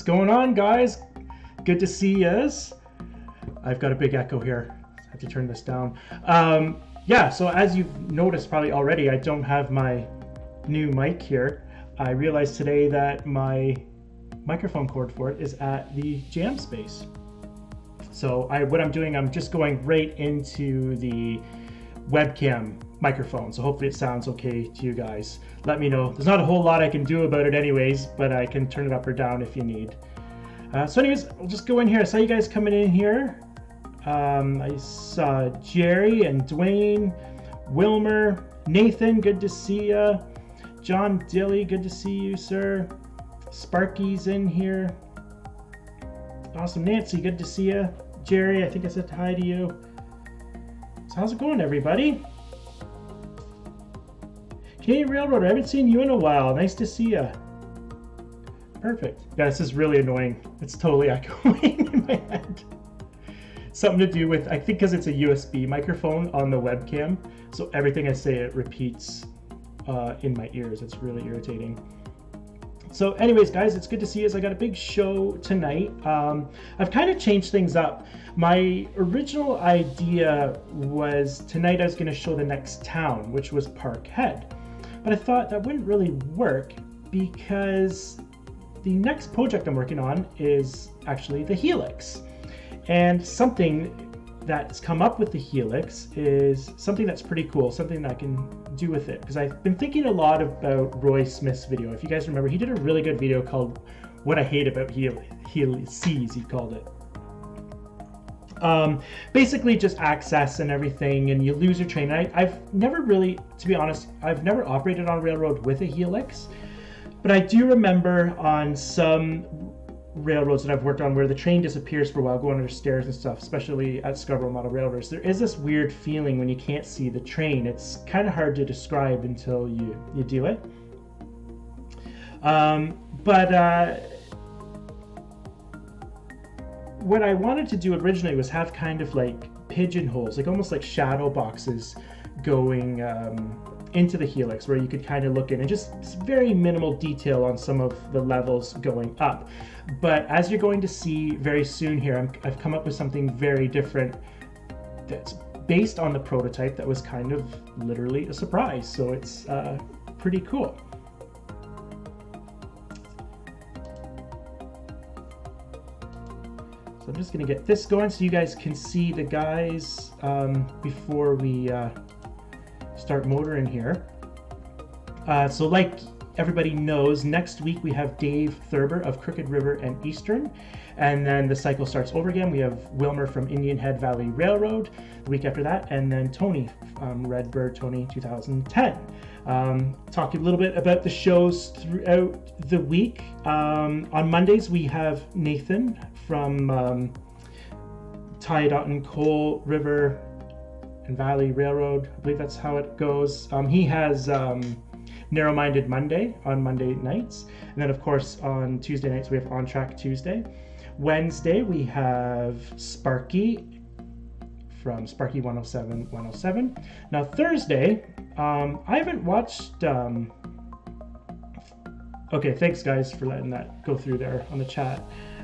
What's going on, guys? Good to see yous. I've got a big echo here. I have to turn this down. Yeah, so as you've noticed probably already, I don't have my new mic here. I realized today that my microphone cord for it is at the jam space. So what I'm doing, I'm just going right into the webcam microphone. So hopefully it sounds okay to you guys. Let me know. There's not a whole lot I can do about it anyways, but I can turn it up or down if you need. So anyways, I'll just go in here. I saw you guys coming in here. I saw Jerry and Dwayne, Wilmer, Nathan, good to see ya. John Dilly, good to see you, sir. Sparky's in here. Awesome. Nancy, good to see ya. Jerry, I think I said hi to you. So how's it going, everybody? Canadian Railroader, I haven't seen you in a while. Nice to see ya. Perfect. Yeah, this is really annoying. It's totally echoing in my head. Something to do with, I think because it's a USB microphone on the webcam, so everything I say, it repeats in my ears. It's really irritating. So anyways, guys, it's good to see you. I got a big show tonight. I've kind of changed things up. My original idea was tonight I was going to show the next town, which was Parkhead. But I thought that wouldn't really work because the next project I'm working on is actually the Helix. And something that's come up with the Helix is something that's pretty cool, something that I can do with it. Because I've been thinking a lot about Roy Smith's video. If you guys remember, he did a really good video called What I Hate About Helices, he called it. Basically just access and everything, and you lose your train. I've never really, to be honest, I've never operated on a railroad with a Helix. But I do remember on some railroads that I've worked on where the train disappears for a while, going under stairs and stuff, especially at Scarborough Model Railroads. There is this weird feeling when you can't see the train. It's kind of hard to describe until you do it. What I wanted to do originally was have kind of like pigeonholes, like almost like shadow boxes going into the Helix, where you could kind of look in and just very minimal detail on some of the levels going up. But as you're going to see very soon here, I've come up with something very different that's based on the prototype that was kind of literally a surprise. So it's pretty cool. So I'm just going to get this going so you guys can see the guys before we start motoring here. So like everybody knows, next week we have Dave Thurber of Crooked River and Eastern, and then the cycle starts over again. We have Wilmer from Indian Head Valley Railroad the week after that, and then Tony, Redbird Tony 2010. Talk a little bit about the shows throughout the week. On Mondays we have Nathan from Tyodotton Coal River and Valley Railroad. I believe that's how it goes. He has Narrow-Minded Monday on Monday nights. And then, of course, on Tuesday nights, we have On Track Tuesday. Wednesday, we have Sparky from Sparky 107. Now, Thursday, I haven't watched... Okay, thanks, guys, for letting that go through there on the chat.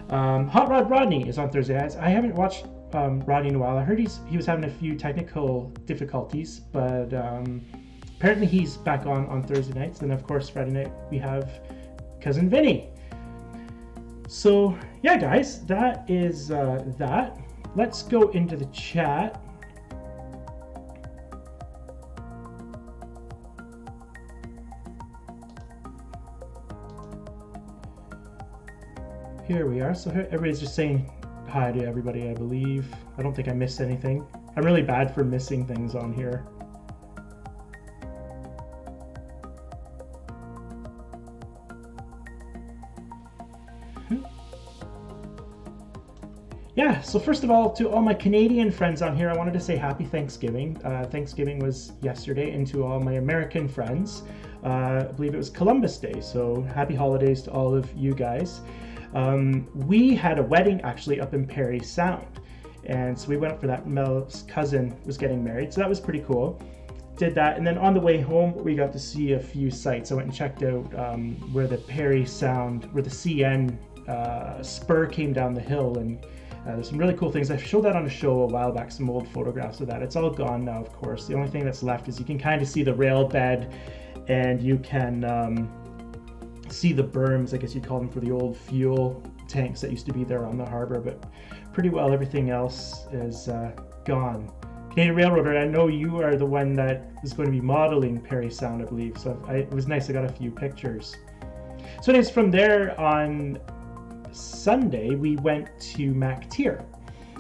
Hot Rod Rodney is on Thursday. I haven't watched Rodney in a while. I heard he was having a few technical difficulties, but apparently he's back on Thursday nights. And of course, Friday night we have Cousin Vinny. So yeah, guys, that is that. Let's go into the chat. Here we are. So everybody's just saying hi to everybody, I believe. I don't think I missed anything. I'm really bad for missing things on here. Yeah, so first of all, to all my Canadian friends on here, I wanted to say happy Thanksgiving. Thanksgiving was yesterday, and to all my American friends, I believe it was Columbus Day, so happy holidays to all of you guys. We had a wedding actually up in Parry Sound, and so we went up for that. Mel's cousin was getting married, so that was pretty cool. Did that, and then on the way home we got to see a few sites. I went and checked out where the Parry Sound, where the CN spur came down the hill, and there's some really cool things. I showed that on a show a while back, some old photographs of that. It's all gone now, of course. The only thing that's left is you can kind of see the rail bed, and you can see the berms, I guess you'd call them, for the old fuel tanks that used to be there on the harbor, but pretty well everything else is gone. Canadian Railroader, I know you are the one that is going to be modeling Parry Sound, I believe, so it was nice. I got a few pictures. So anyways, from there on Sunday, we went to MacTier.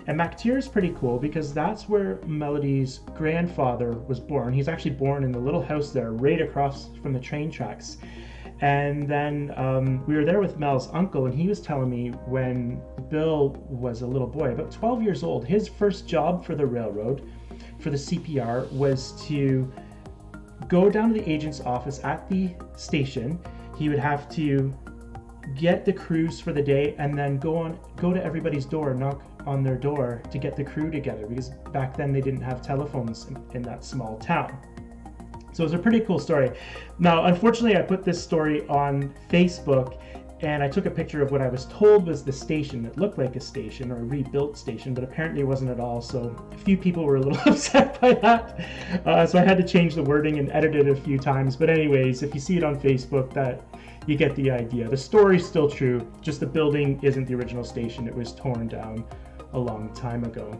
And MacTier is pretty cool because that's where Melody's grandfather was born. He's actually born in the little house there right across from the train tracks. And then we were there with Mel's uncle, and he was telling me when Bill was a little boy, about 12 years old, his first job for the railroad, for the CPR, was to go down to the agent's office at the station. He would have to get the crews for the day and then go to everybody's door, knock on their door to get the crew together, because back then they didn't have telephones in that small town. So it's a pretty cool story. Now, unfortunately, I put this story on Facebook, and I took a picture of what I was told was the station. It looked like a station or a rebuilt station, but apparently it wasn't at all. So a few people were a little upset by that. So I had to change the wording and edit it a few times. But anyways, if you see it on Facebook, that you get the idea. The story's still true, just the building isn't the original station. It was torn down a long time ago.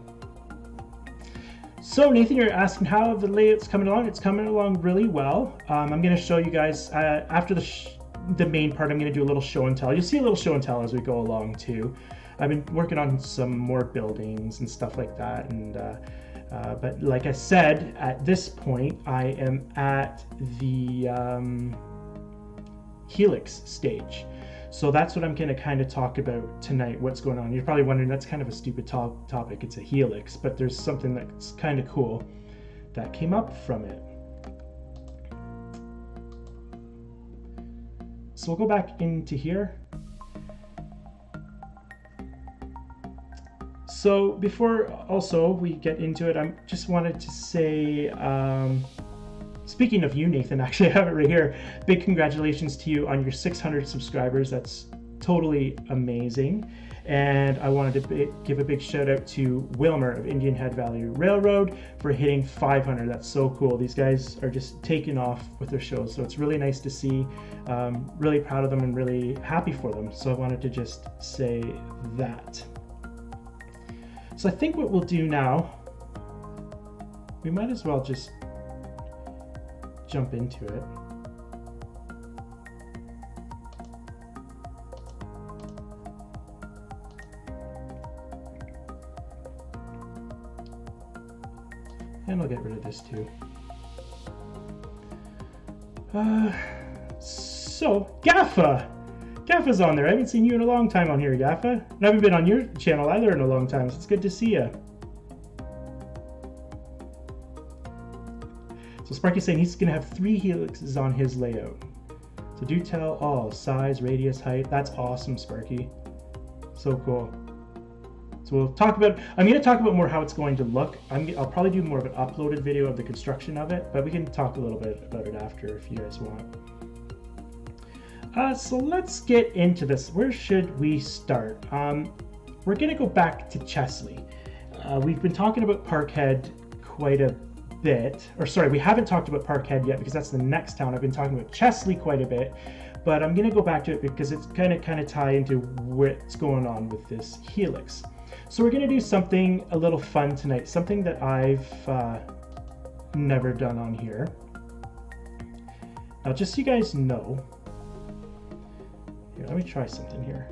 So Nathan, you're asking how the layout's coming along. It's coming along really well. I'm going to show you guys after the main part. I'm going to do a little show and tell. You'll see a little show and tell as we go along too. I've been working on some more buildings and stuff like that, and but like I said, at this point I am at the helix stage. So that's what I'm going to kind of talk about tonight, what's going on. You're probably wondering, that's kind of a stupid topic. It's a helix, but there's something that's kind of cool that came up from it. So we'll go back into here. So before also we get into it, I just wanted to say, speaking of you, Nathan, actually I have it right here. Big congratulations to you on your 600 subscribers. That's totally amazing. And I wanted to give a big shout out to Wilmer of Indian Head Valley Railroad for hitting 500. That's so cool. These guys are just taking off with their shows. So it's really nice to see. Really proud of them and really happy for them. So I wanted to just say that. So I think what we'll do now, we might as well just jump into it. And I'll get rid of this too. So Gaffa! Gaffa's on there. I haven't seen you in a long time on here, Gaffa. And I haven't been on your channel either in a long time, so it's good to see you. So Sparky's saying he's going to have 3 helixes on his layout. So do tell all, size, radius, height. That's awesome, Sparky. So cool. So we'll talk about, I'm going to talk about more how it's going to look. I'll probably do more of an uploaded video of the construction of it, but we can talk a little bit about it after if you guys want. So let's get into this. Where should we start? We're going to go back to Chesley. We've been talking about Parkhead quite a bit, or sorry, we haven't talked about Parkhead yet because that's the next town. I've been talking about Chesley quite a bit, but I'm going to go back to it because it's kind of tie into what's going on with this helix. So we're going to do something a little fun tonight, something that I've never done on here. Now, just so you guys know, here, let me try something here.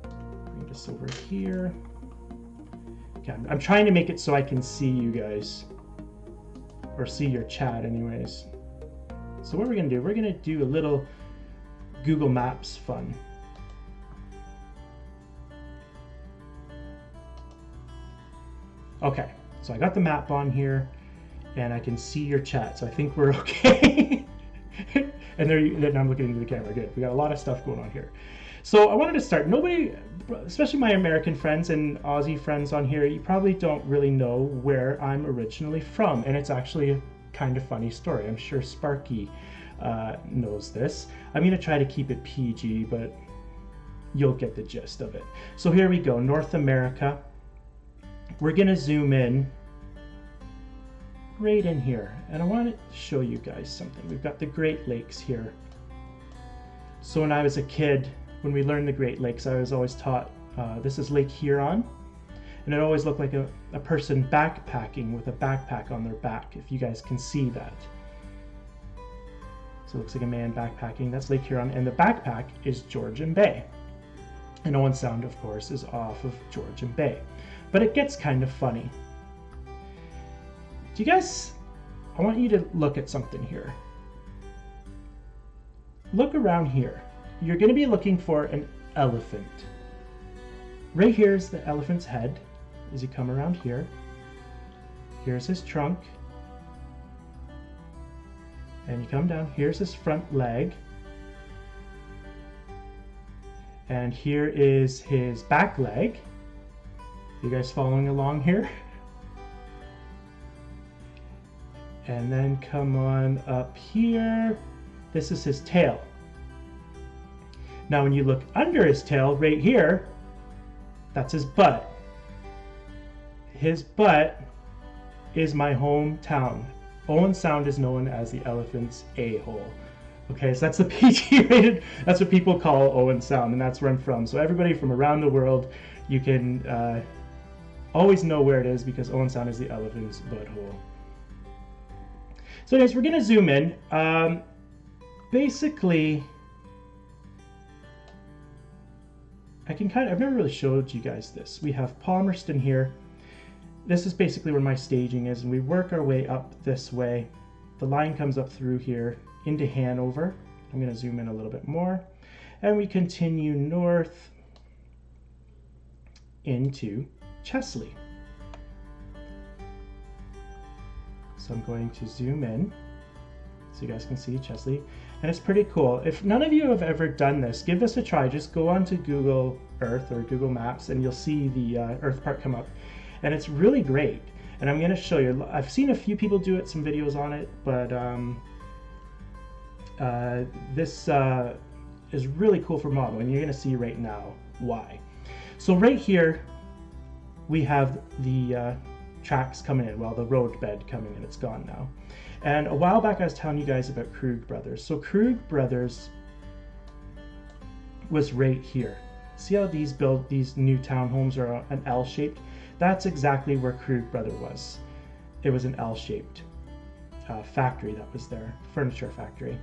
Bring this over here. Okay, I'm trying to make it so I can see you guys, or see your chat anyways. So what we're going to do, we're going to do a little Google Maps fun. Okay, so I got the map on here and I can see your chat, so I think we're okay. And now I'm looking into the camera. Good. We got a lot of stuff going on here. So I wanted to start. Nobody, especially my American friends and Aussie friends on here, you probably don't really know where I'm originally from, and it's actually a kind of funny story. I'm sure Sparky knows this. I'm going to try to keep it PG, but you'll get the gist of it. So here we go, North America. We're gonna zoom in right in here, and I want to show you guys something. We've got the Great Lakes here. So when I was a kid, when we learned the Great Lakes, I was always taught this is Lake Huron, and it always looked like a person backpacking with a backpack on their back, if you guys can see that. So it looks like a man backpacking. That's Lake Huron, and the backpack is Georgian Bay. And Owen Sound, of course, is off of Georgian Bay. But it gets kind of funny. Do you guys, I want you to look at something here. Look around here. You're going to be looking for an elephant. Right here is the elephant's head as you come around here. Here's his trunk. And you come down, here's his front leg. And here is his back leg. You guys following along here? And then come on up here. This is his tail. Now when you look under his tail right here, that's his butt. His butt is my hometown. Owen Sound is known as the elephant's a-hole. Okay, so that's the PG rated, that's what people call Owen Sound, and that's where I'm from. So everybody from around the world, you can always know where it is, because Owen Sound is the elephant's butthole. So anyways, we're gonna zoom in. Basically, I've never really showed you guys this. We have Palmerston here. This is basically where my staging is, and we work our way up this way. The line comes up through here into Hanover. I'm going to zoom in a little bit more. And we continue north into Chesley. So I'm going to zoom in so you guys can see Chesley. And it's pretty cool. If none of you have ever done this, give this a try. Just go onto Google Earth or Google Maps and you'll see the Earth part come up. And it's really great. And I'm going to show you. I've seen a few people do it, some videos on it, but this is really cool for modeling. You're going to see right now why. So right here, we have the tracks coming in, well, the road bed coming in. It's gone now. And a while back I was telling you guys about Krug Brothers. So Krug Brothers was right here. See how these new townhomes are an L-shaped? That's exactly where Krug Brother was. It was an L-shaped factory that was there, furniture factory.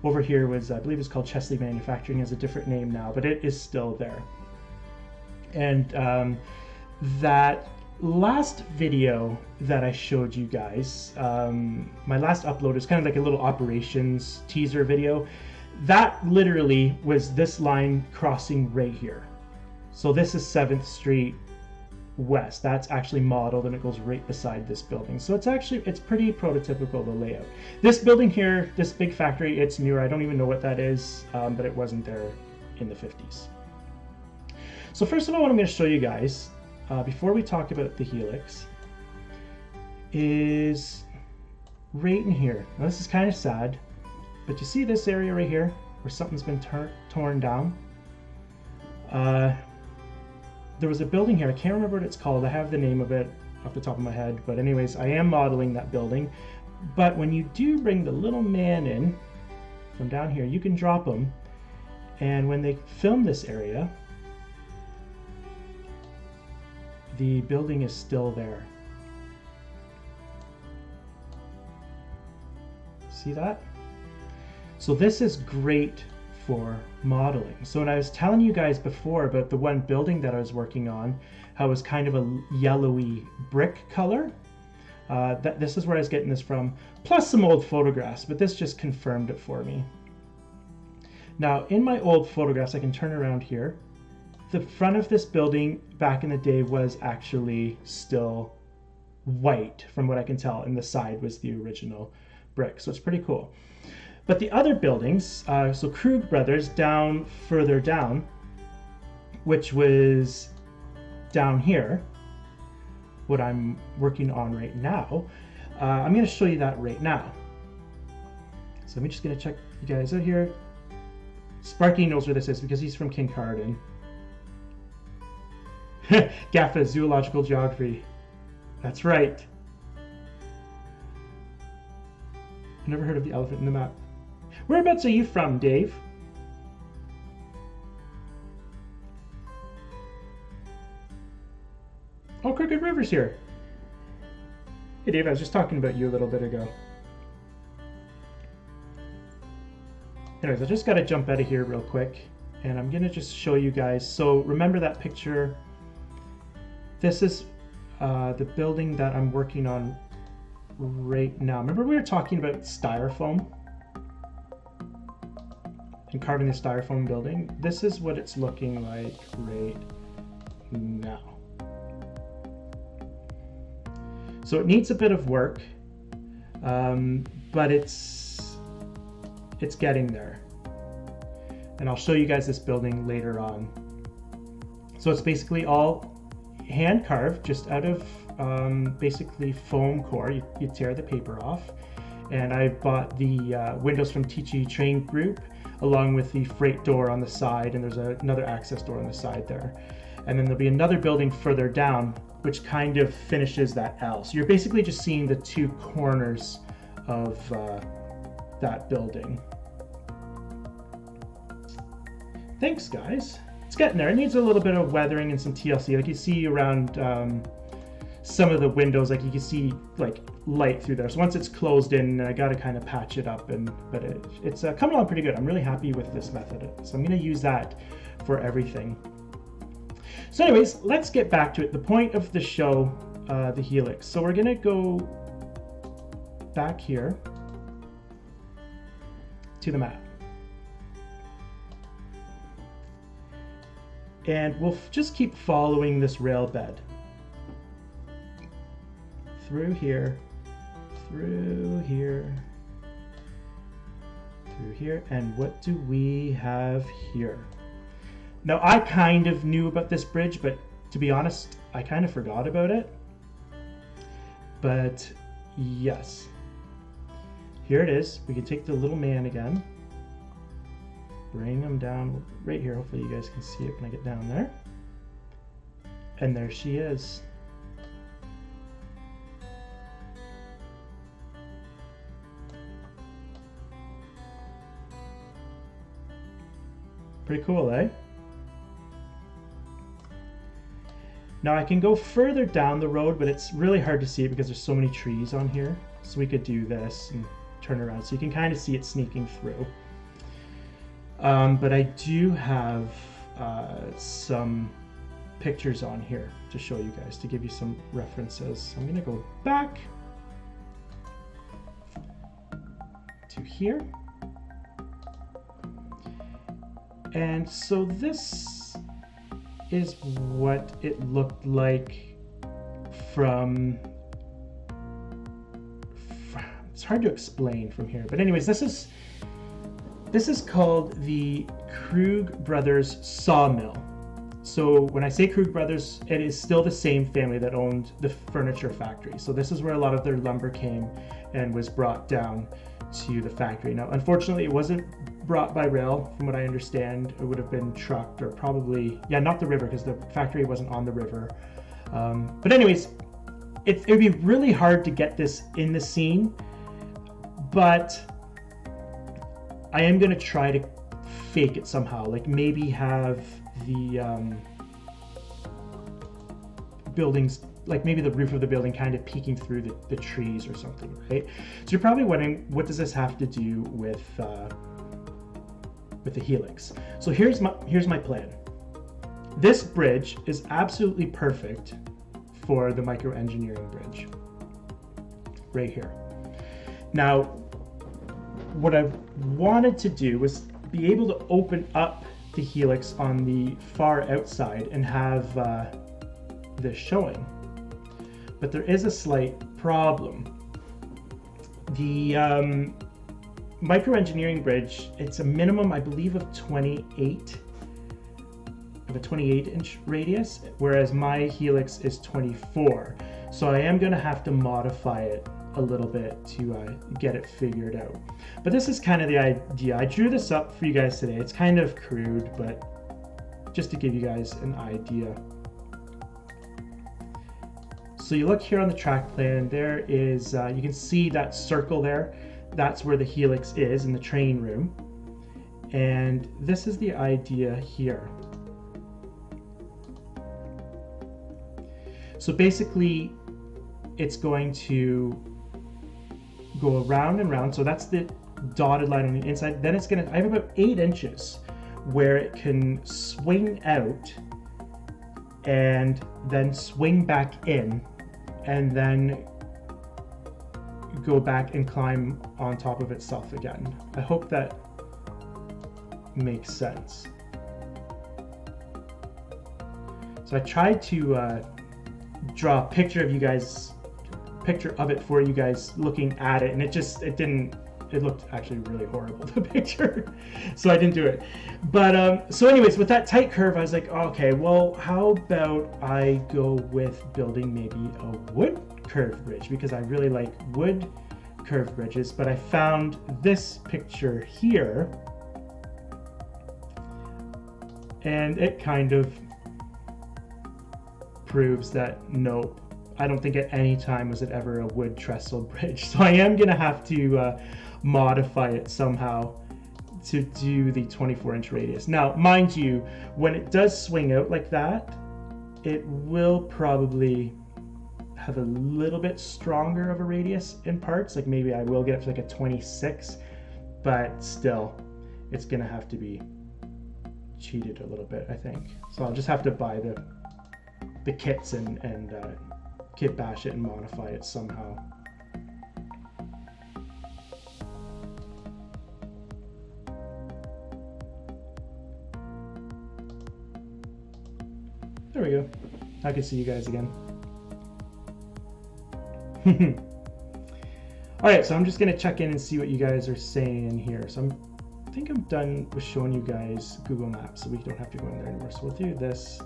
Over here was, I believe it's called Chesley Manufacturing, has a different name now, but it is still there. And that last video that I showed you guys, my last upload is kind of like a little operations teaser video. That literally was this line crossing right here. So this is 7th Street West. That's actually modeled and it goes right beside this building. So it's pretty prototypical, the layout. This building here, this big factory, it's newer. I don't even know what that is, but it wasn't there in the 50s. So first of all, what I'm going to show you guys, before we talk about the Helix, is right in here. Now this is kind of sad, but you see this area right here where something's been torn down? There was a building here, I can't remember what it's called, I have the name of it off the top of my head, but anyways, I am modeling that building. But when you do bring the little man in from down here, you can drop him, and when they film this area, the building is still there. See that? So this is great for modeling. So when I was telling you guys before about the one building that I was working on, how it was kind of a yellowy brick color, this is where I was getting this from, plus some old photographs, but this just confirmed it for me. Now in my old photographs, I can turn around here. The front of this building back in the day was actually still white from what I can tell, and the side was the original brick, so it's pretty cool. But the other buildings, so Krug Brothers further down, which was down here, what I'm working on right now, I'm going to show you that right now. So I'm just going to check you guys out here. Sparky knows where this is because he's from Kincardine. GAFA, Zoological Geography. That's right. I've never heard of the elephant in the map. Whereabouts are you from, Dave? Oh, Crooked River's here. Hey, Dave, I was just talking about you a little bit ago. Anyways, I just got to jump out of here real quick, and I'm going to just show you guys. So remember that picture? This is the building that I'm working on right now. Remember we were talking about styrofoam and carving the styrofoam building? This is what it's looking like right now. So it needs a bit of work, but it's getting there. And I'll show you guys this building later on. So it's basically all hand carved, just out of basically foam core. You tear the paper off. And I bought the windows from Tichy Train Group, along with the freight door on the side, and there's another access door on the side there. And then there'll be another building further down, which kind of finishes that L. So you're basically just seeing the two corners of that building. Thanks, guys. It's getting there. It needs a little bit of weathering and some TLC. Like you see around some of the windows, like you can see like light through there. So once it's closed in, I got to kind of patch it up, but it's coming along pretty good. I'm really happy with this method. So I'm going to use that for everything. So anyways, let's get back to it. The point of the show, the helix. So we're going to go back here to the map. And we'll just keep following this rail bed. Through here, through here, through here. And what do we have here? Now, I kind of knew about this bridge, but to be honest, I kind of forgot about it. But yes, here it is. We can take the little man again. Bring him down right here. Hopefully you guys can see it when I get down there. And there she is. Pretty cool, eh? Now I can go further down the road, but it's really hard to see it because there's so many trees on here. So we could do this and turn around so you can kind of see it sneaking through. But I do have some pictures on here to show you guys, to give you some references. So I'm going to go back to here. And so this is what it looked like from it's hard to explain from here. But anyways, this is called the Krug Brothers Sawmill. So when I say Krug Brothers, it is still the same family that owned the furniture factory. So this is where a lot of their lumber came and was brought down to the factory. Now, unfortunately, it wasn't brought by rail, from what I understand. It would have been trucked, or probably, yeah, not the river, because the factory wasn't on the river. But anyways, it would be really hard to get this in the scene, but I am going to try to fake it somehow, like maybe have the buildings, like maybe the roof of the building kind of peeking through the trees or something, right? So you're probably wondering, what does this have to do with the helix? So here's my plan. This bridge is absolutely perfect for the microengineering bridge, right here. Now, what I wanted to do was be able to open up the helix on the far outside and have this showing. But there is a slight problem. The microengineering bridge, it's a minimum, I believe, of 28, of a 28-inch radius, whereas my helix is 24. So I am going to have to modify it a little bit to get it figured out. But this is kind of the idea. I drew this up for you guys today. It's kind of crude, but just to give you guys an idea. So you look here on the track plan, there is, you can see that circle there. That's where the helix is in the train room. And this is the idea here. So basically, it's going to go around and around. So that's the dotted line on the inside. Then it's gonna, I have about 8 inches where it can swing out and then swing back in and then go back and climb on top of itself again. I hope that makes sense. So I tried to draw a picture of it for you guys looking at it, and it looked actually really horrible, the picture, so I didn't do it. But so anyways, with that tight curve, I was like, okay, well, how about I go with building maybe a wood curved bridge, because I really like wood curved bridges. But I found this picture here, and it kind of proves that nope, I don't think at any time was it ever a wood trestle bridge. So I am gonna have to modify it somehow to do the 24-inch radius. Now, mind you, when it does swing out like that, it will probably have a little bit stronger of a radius in parts. Like maybe I will get up to like a 26, but still, it's gonna have to be cheated a little bit, I think. So I'll just have to buy the kits and kit bash it and modify it somehow. There we go. I can see you guys again. All right, so I'm just gonna check in and see what you guys are saying here. So I think I'm done with showing you guys Google Maps, so we don't have to go in there anymore. So we'll do this.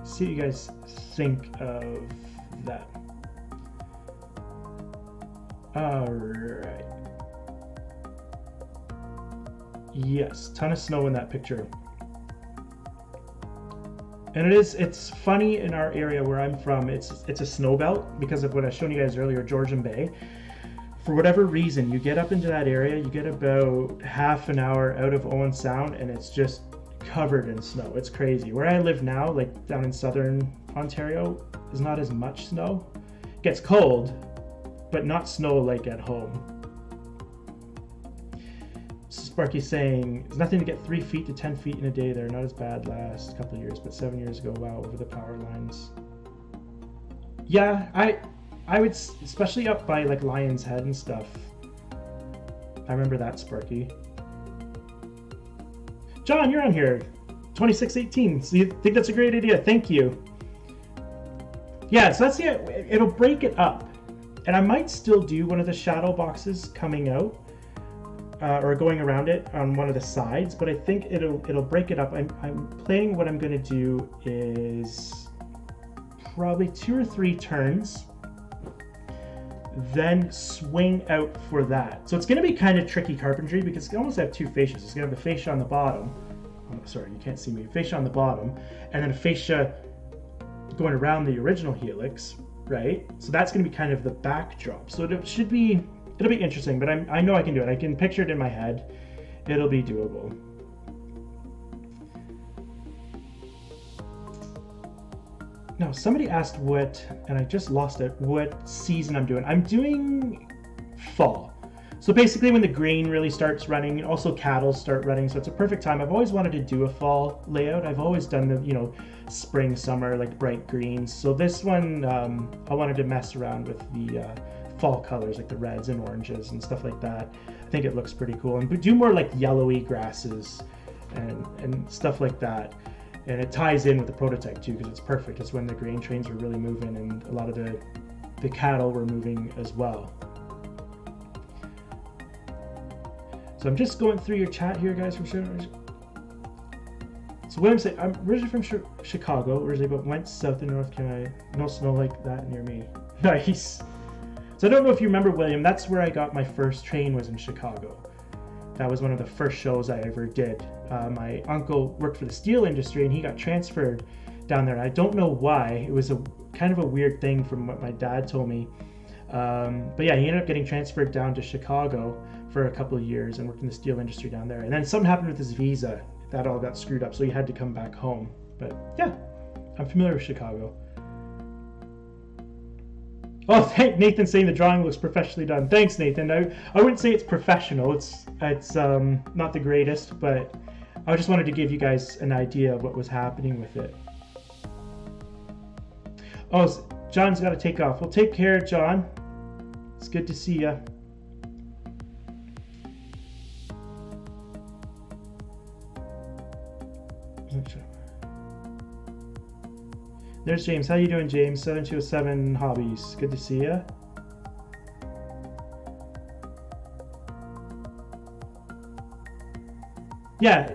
See what you guys think of that. All right. Yes, ton of snow in that picture. And it's funny in our area where I'm from, it's a snow belt because of what I was showing you guys earlier, Georgian Bay. For whatever reason, you get up into that area, you get about half an hour out of Owen Sound, and it's just covered in snow. It's crazy. Where I live now, like down in southern Ontario, there's not as much snow. It gets cold, but not snow like at home. Sparky's saying, there's nothing to get 3 feet to 10 feet in a day there. Not as bad last couple of years, but 7 years ago, wow, over the power lines. Yeah, I would, especially up by like Lion's Head and stuff. I remember that, Sparky. John, you're on here. 2618. So you think that's a great idea? Thank you. Yeah, so that's it. It'll break it up. And I might still do one of the shadow boxes coming out or going around it on one of the sides, but I think it'll break it up. I'm planning what I'm going to do is probably 2 or 3 turns, then swing out for that. So it's going to be kind of tricky carpentry because it's almost have 2 fascias. It's going to have the fascia on the bottom. Oh, sorry, you can't see me. Fascia on the bottom, and then a fascia going around the original helix, right? So that's going to be kind of the backdrop. So it'll be interesting, but I know I can do it. I can picture it in my head. It'll be doable. Now, somebody asked and I just lost it, what season I'm doing. I'm doing fall. So basically when the grain really starts running, also cattle start running, so it's a perfect time. I've always wanted to do a fall layout. I've always done the, spring, summer, like bright greens. So this one, I wanted to mess around with the fall colors, like the reds and oranges and stuff like that. I think it looks pretty cool. And do more like yellowy grasses and stuff like that. And it ties in with the prototype too, because it's perfect. It's when the grain trains were really moving and a lot of the cattle were moving as well. So I'm just going through your chat here, guys. From sure. So William said, I'm originally from Chicago, originally, but went south in North Carolina. No snow like that near me. Nice. So I don't know if you remember, William, that's where I got my first train, was in Chicago. That was one of the first shows I ever did. My uncle worked for the steel industry and he got transferred down there. I don't know why. It was kind of a weird thing from what my dad told me. But yeah, he ended up getting transferred down to Chicago for a couple of years and worked in the steel industry down there. And then something happened with his visa. That all got screwed up, so he had to come back home. But yeah, I'm familiar with Chicago. Oh, thank Nathan saying the drawing looks professionally done. Thanks, Nathan. I wouldn't say it's professional. It's not the greatest, but I just wanted to give you guys an idea of what was happening with it. Oh, John's got to take off. Well, take care, John. It's good to see you. There's James. How you doing, James? 7207 Hobbies. Good to see you. Yeah,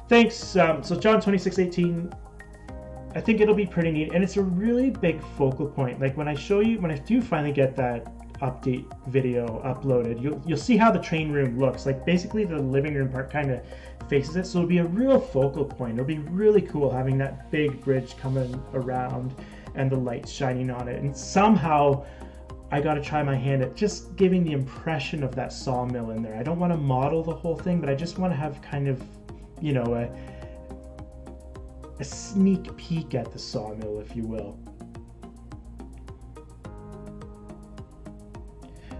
thanks. So John 2618, I think it'll be pretty neat, and it's a really big focal point. Like when I do finally get that update video uploaded, you'll see how the train room looks. Like basically the living room part kind of faces it, so it'll be a real focal point. It'll be really cool having that big bridge coming around and the lights shining on it. And somehow I got to try my hand at just giving the impression of that sawmill in there. I don't want to model the whole thing, but I just want to have kind of, you know, a sneak peek at the sawmill, if you will.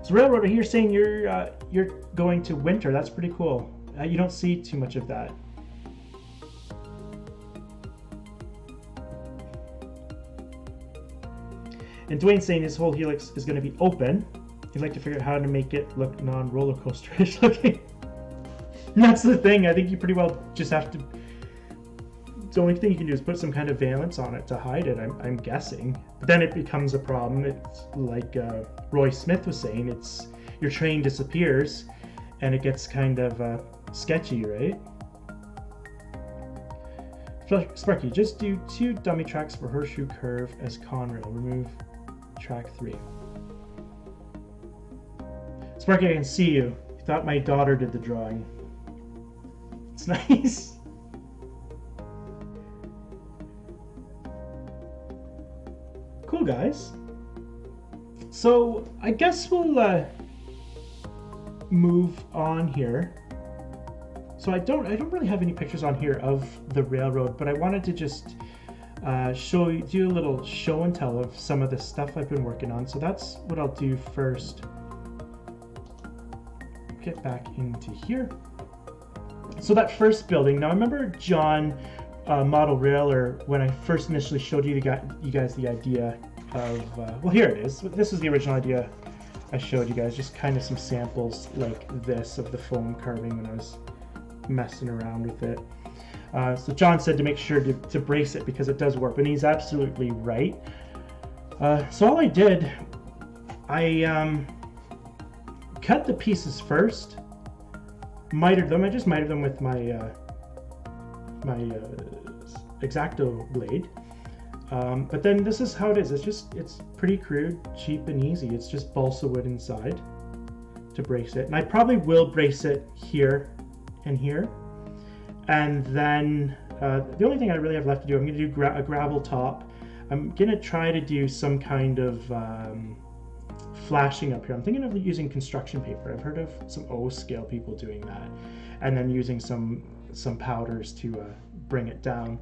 So Railroader here saying you're going to winter. That's pretty cool. You don't see too much of that. And Dwayne's saying his whole helix is going to be open. He'd like to figure out how to make it look non-roller coaster-ish looking. And that's the thing. I think you pretty well just have to. The only thing you can do is put some kind of valance on it to hide it. I'm guessing. But then it becomes a problem. It's like Roy Smith was saying. It's your train disappears, and it gets kind of sketchy, right? Sparky, just do 2 dummy tracks for Horseshoe Curve as Conrail. Remove track 3. Sparky, I can see you. You thought my daughter did the drawing. It's nice. Cool, guys. So I guess we'll move on here. So I don't really have any pictures on here of the railroad, but I wanted to just do a little show and tell of some of the stuff I've been working on. So that's what I'll do first. Get back into here. So that first building. Now I remember John Model Railer when I first initially showed you guys the idea of well, here it is. This is the original idea I showed you guys. Just kind of some samples like this of the foam carving when I was messing around with it. So John said to make sure to brace it because it does warp, and he's absolutely right. So all I did, I cut the pieces first, mitered them. I just mitered them with my X-Acto blade. But then this is how it is. It's pretty crude, cheap and easy. It's just balsa wood inside to brace it. And I probably will brace it here and here. And then the only thing I really have left to do, I'm going to do a gravel top. I'm going to try to do some kind of flashing up here. I'm thinking of using construction paper. I've heard of some O-scale people doing that. And then using some powders to bring it down.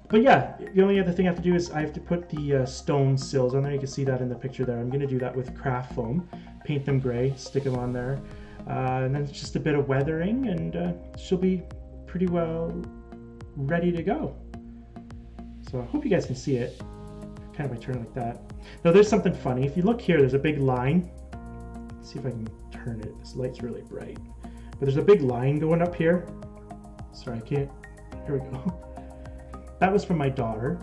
But yeah, the only other thing I have to do is I have to put the stone sills on there. You can see that in the picture there. I'm going to do that with craft foam. Paint them gray, stick them on there. And then it's just a bit of weathering, and she'll be pretty well ready to go. So I hope you guys can see it. Kind of I turn like that. Now there's something funny. If you look here, there's a big line. Let's see if I can turn it. This light's really bright. But there's a big line going up here. Sorry, I can't. Here we go. That was from my daughter.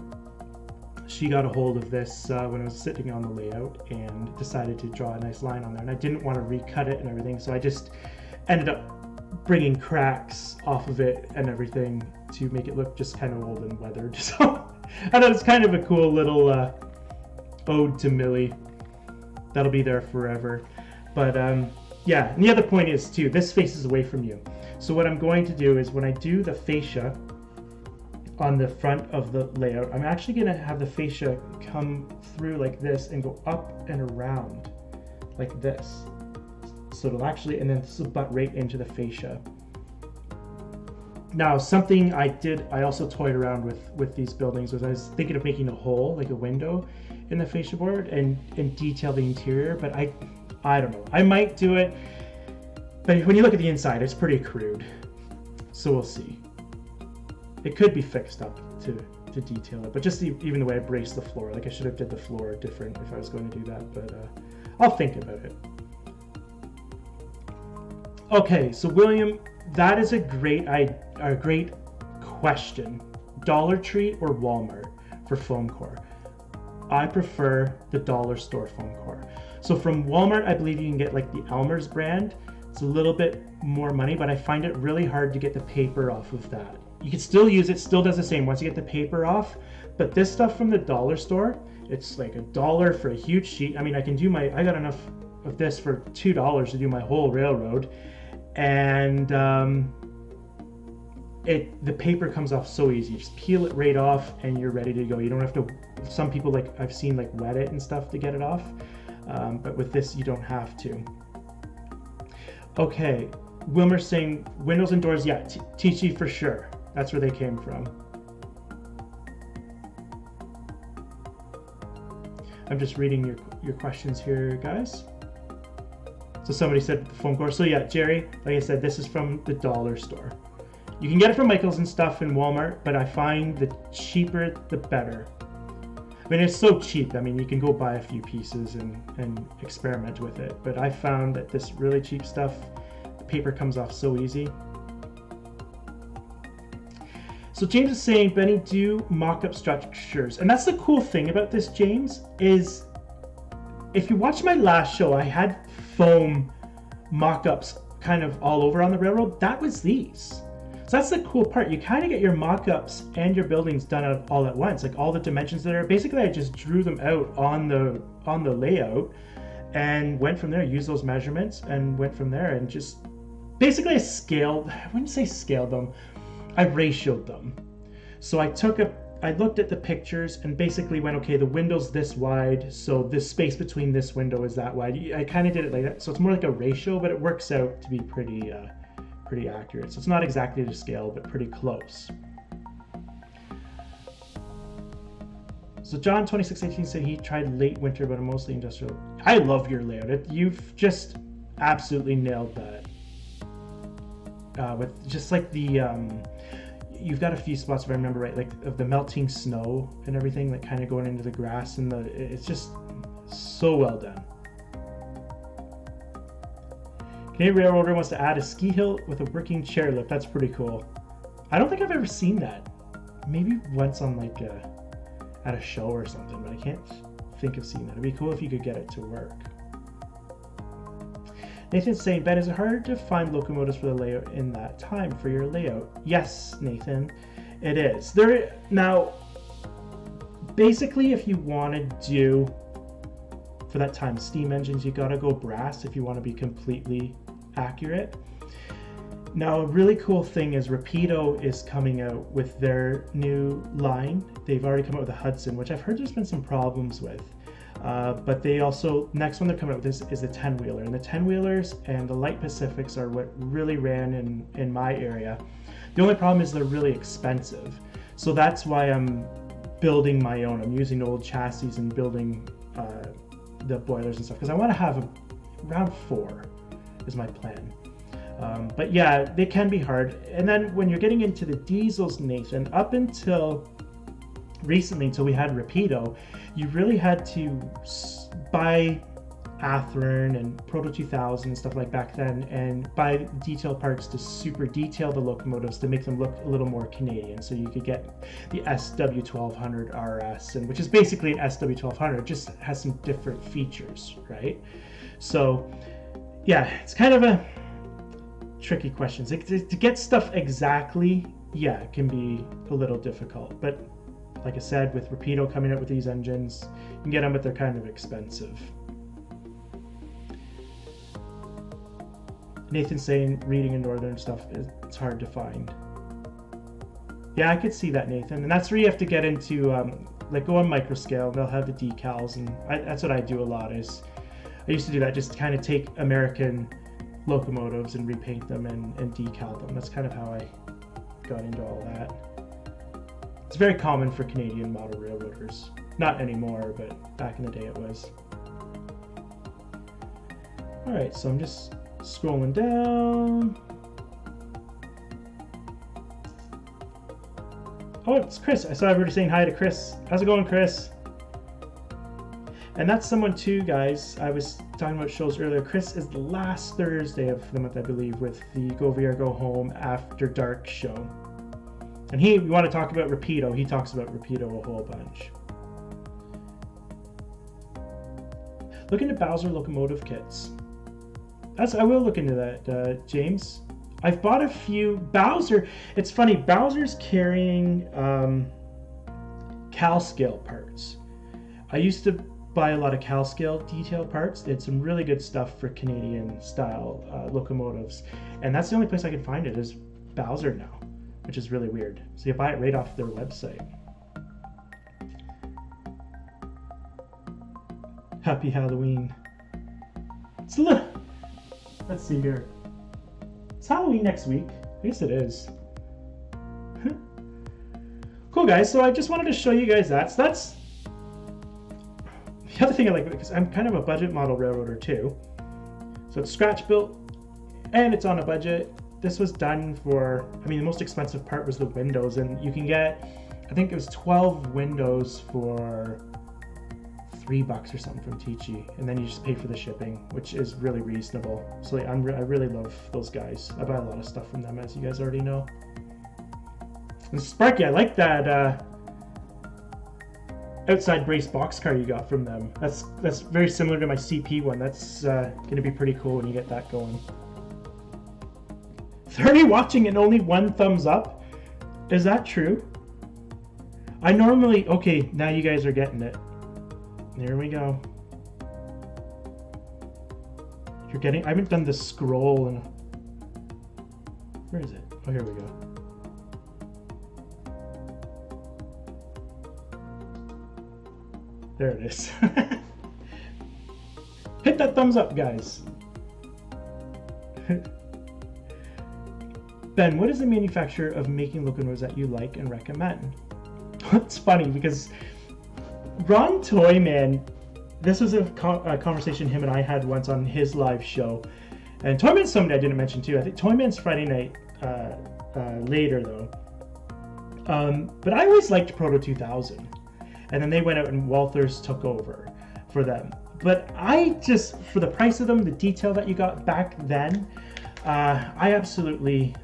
She got a hold of this when I was sitting on the layout and decided to draw a nice line on there. And I didn't want to recut it and everything, so I just ended up bringing cracks off of it and everything to make it look just kind of old and weathered. So I thought it's kind of a cool little ode to Millie. That'll be there forever. But yeah, and the other point is too, this faces away from you. So what I'm going to do is when I do the fascia, on the front of the layout, I'm actually going to have the fascia come through like this and go up and around like this. So it'll actually, and then this will butt right into the fascia. Now, something I also toyed around with these buildings was I was thinking of making a hole, like a window in the fascia board and detail the interior, but I don't know. I might do it, but when you look at the inside, it's pretty crude. So we'll see. It could be fixed up to detail it, but just even the way I brace the floor, like I should have did the floor different if I was going to do that, but I'll think about it. Okay, so William, that is a great question. Dollar Tree or Walmart for foam core? I prefer the dollar store foam core. So from Walmart, I believe you can get like the Elmer's brand. It's a little bit more money, but I find it really hard to get the paper off of that. You can still use it, still does the same once you get the paper off, but this stuff from the dollar store, it's like $1 for a huge sheet. I mean, I got enough of this for $2 to do my whole railroad, and the paper comes off so easy. You just peel it right off and you're ready to go. You don't have to, some people like I've seen like wet it and stuff to get it off, but with this you don't have to. Okay, Wilmer's saying windows and doors, yeah, TC for sure. That's where they came from. I'm just reading your questions here, guys. So somebody said the foam core. So yeah, Jerry, like I said, this is from the dollar store. You can get it from Michael's and stuff in Walmart, but I find the cheaper, the better. I mean, it's so cheap. I mean, you can go buy a few pieces and experiment with it. But I found that this really cheap stuff, the paper comes off so easy. So James is saying, Benny, do mock-up structures. And that's the cool thing about this, James, is if you watch my last show, I had foam mock-ups kind of all over on the railroad. That was these. So that's the cool part. You kind of get your mock-ups and your buildings done all at once, like all the dimensions that are. Basically, I just drew them out on the layout and went from there, used those measurements and went from there, and just basically I wouldn't say scaled them, I ratioed them. So I looked at the pictures and basically went, okay, the window's this wide, so this space between this window is that wide. I kind of did it like that. So it's more like a ratio, but it works out to be pretty accurate. So it's not exactly to scale, but pretty close. So John 2618 said he tried late winter, but mostly industrial. I love your layout. You've just absolutely nailed that. With just like the you've got a few spots, if I remember right, like of the melting snow and everything, like kind of going into the grass, and it's just so well done. Canadian Railroader wants to add a ski hill with a working chairlift. That's pretty cool. I don't think I've ever seen that. Maybe once on like at a show or something, but I can't think of seeing that. It'd be cool if you could get it to work. Nathan's saying, Ben, is it hard to find locomotives for the layout in that time for your layout? Yes, Nathan, it is. Now, basically, if you want to do, for that time, steam engines, you got to go brass if you want to be completely accurate. Now, a really cool thing is Rapido is coming out with their new line. They've already come out with the Hudson, which I've heard there's been some problems with. But they also, next one they're coming out with is the 10-wheeler. And the 10-wheelers and the Light Pacifics are what really ran in my area. The only problem is they're really expensive. So that's why I'm building my own. I'm using old chassis and building the boilers and stuff, because I want to have around 4 is my plan. But yeah, they can be hard. And then when you're getting into the diesels, Nathan, up until recently, until we had Rapido, you really had to buy Athearn and Proto 2000 and stuff like back then, and buy detail parts to super detail the locomotives to make them look a little more Canadian. So you could get the SW1200 RS, and which is basically an SW1200, just has some different features, right? So yeah, it's kind of a tricky question. To get stuff exactly, yeah, it can be a little difficult, but like I said, with Rapido coming out with these engines, you can get them, but they're kind of expensive. Nathan's saying reading in northern stuff, it's hard to find. Yeah, I could see that, Nathan. And that's where you have to get into, like, go on microscale. And they'll have the decals, and that's what I do a lot. Is I used to do that, just kind of take American locomotives and repaint them and decal them. That's kind of how I got into all that. It's very common for Canadian model railroaders. Not anymore, but back in the day it was. All right, so I'm just scrolling down. Oh, it's Chris. I saw everybody saying hi to Chris. How's it going, Chris? And that's someone too, guys. I was talking about shows earlier. Chris is the last Thursday of the month, I believe, with the Go VR Go Home After Dark show. And we want to talk about Rapido. He talks about Rapido a whole bunch. Look into Bowser locomotive kits. I will look into that, James. I've bought a few. Bowser, it's funny, Bowser's carrying CalScale parts. I used to buy a lot of CalScale detail parts. They had some really good stuff for Canadian style locomotives. And that's the only place I can find it is Bowser now, which is really weird. So you buy it right off their website. Happy Halloween. So look, let's see here. It's Halloween next week. I guess it is. Cool, guys. So I just wanted to show you guys that. So that's the other thing I like, because I'm kind of a budget model railroader too. So it's scratch built and it's on a budget. This was done for, I mean, the most expensive part was the windows, and you can get, I think it was 12 windows for $3 or something from Tichy, and then you just pay for the shipping, which is really reasonable. So I really love those guys. I buy a lot of stuff from them, as you guys already know. And Sparky, I like that outside brace boxcar you got from them. That's very similar to my CP one. That's going to be pretty cool when you get that going. 30 watching and only 1 thumbs up? Is that true? I normally, okay, now you guys are getting it. There we go. You're getting, I haven't done the scroll and where is it? Oh, here we go. There it is. Hit that thumbs up, guys. Ben, what is the manufacturer of making locomotives that you like and recommend? It's funny because Ron Toyman, this was a conversation him and I had once on his live show. And Toyman's somebody I didn't mention too. I think Toyman's Friday night later though. But I always liked Proto 2000. And then they went out and Walthers took over for them. But I just, for the price of them, the detail that you got back then, I absolutely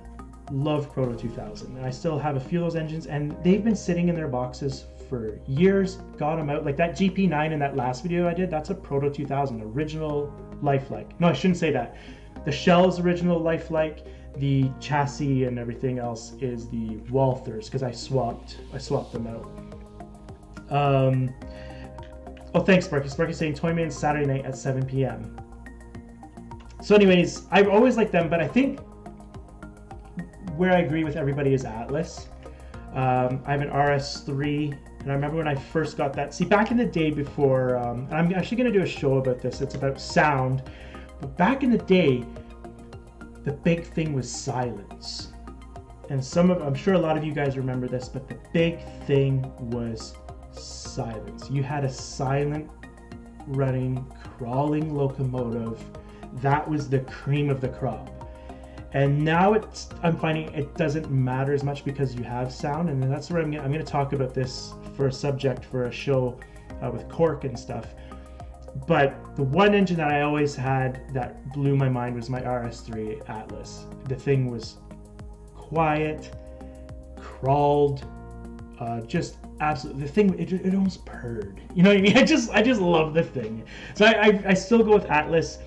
love Proto 2000. And I still have a few of those engines, and they've been sitting in their boxes for years, got them out. Like that GP9 in that last video I did, that's a Proto 2000, original lifelike. No, I shouldn't say that. The shell is original lifelike, the chassis and everything else is the Walthers, because I swapped them out. Oh, thanks, Sparky. Sparky's saying Toyman's Saturday night at 7 p.m. So anyways, I've always liked them, but I think where I agree with everybody is Atlas. I have an RS3, and I remember when I first got that. See, back in the day before, and I'm actually going to do a show about this. It's about sound. But back in the day, the big thing was silence. And I'm sure a lot of you guys remember this, but the big thing was silence. You had a silent running, crawling locomotive. That was the cream of the crop. And now I'm finding it doesn't matter as much because you have sound, and that's where I'm going to talk about this for a subject for a show with Cork and stuff. But the one engine that I always had that blew my mind was my RS3 Atlas. The thing was quiet, crawled, just absolutely. The thing it almost purred. You know what I mean? I just love the thing. So I still go with Atlas.